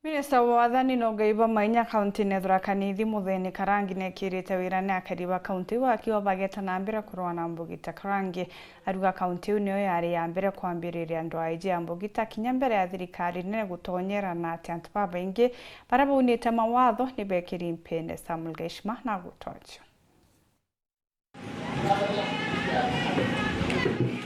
Minista wa wathani no ngaiba mainya kaunti Tharaka Nithi Mutheni Karangi nekirite wira na akariba kaunti wakiwa bageta na mbere kurwa na Mbugita. Karangi aruga kaunti niyo yari ya mbere kwambiriria andu aiji ya Mbugita kinya mbere ya thirikari nene gutonyera na ati antu baingi barabunite mawatho ni bekiri mpene. Samuel Geshima na gutocho.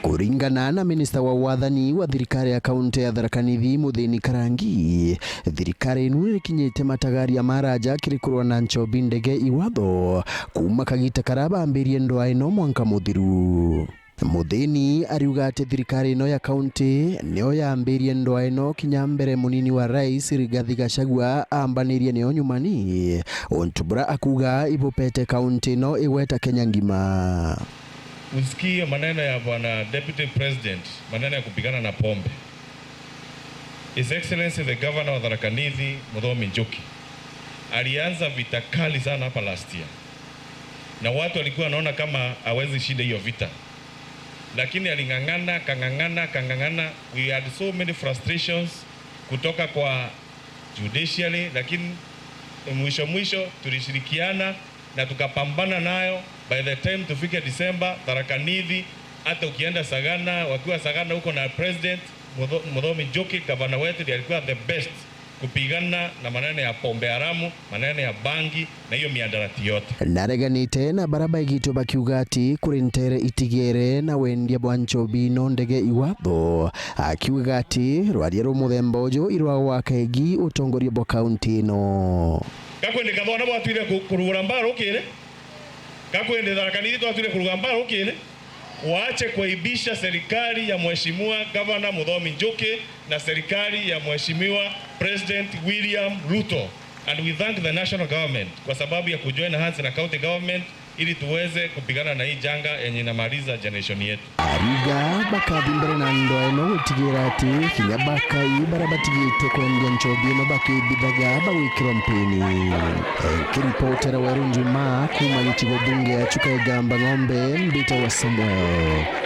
Kuringana na minista wa wathani wa thirikari ya kaunti ya Tharaka Nithi Mutheni Karangi, thirikari ino ikinyite matagari ya maraja kirikurwa na nchobi ndege iwatho kuma kagita karaba ambirie ndoa ino mwanka muthiru. Mutheni ariuga ati thirikari ino ya kaunti niyo yambirie ndoa ino kinya mbere munini wa rais Rigathi Gachagua ambanirie niyo nyumani, ontubura akuga ibupete kaunti ino igweta Kenya ngima. Usikie maneno ya bwana Deputy President, maneno ya kupigana na pombe. His Excellency the Governor of Tharaka Nithi Muthomi Njuki alianza vita kali sana hapa last year, na watu walikuwa wanaona kama hawezi shinda hiyo vita, lakini alingangana, kangangana. We had so many frustrations kutoka kwa judiciary, lakini mwisho tulishirikiana na tukapambana nayo. By the time tufike December, Tharaka Nithi, hata ukienda Sagana, wakiwa Sagana huko na President Muthomi Njuki, gavana wetu, alikuwa the best kupigana na maneno ya pombe haramu, maneno ya bangi na hiyo miadarati yote. Nareganite na baraba igito bakiuga ati kurintere itigere na wendia bwanchobi no ndege iwatho, akiuga ati rwaria rumuthemba uju irwa wakegi utongoria bo kaunti ino. Kakwende gathona bwatwire kurugura mbaro kire, kakwende Tharaka Nithi twatwire kurugura mbaro kire, waache kuaibisha serikali ya Mheshimiwa Governor Muthomi Njuki na serikali ya Mheshimiwa President William Ruto. And we thank the national government kwa sababu ya kujoin hands na county government ili tuweze kupigana na hii janga yenye inamaliza generation yetu. Ariga bakathi mbere na ndoa ino gutigira ati kinya bakai barabatigite kwendia nchobi no bakibithaga bagwikirwa mpini. Kiripotera Werũ Njuma kuma gĩcigo bunge ya Chuka Igamba Ng'ombe Mbita wa Samuel.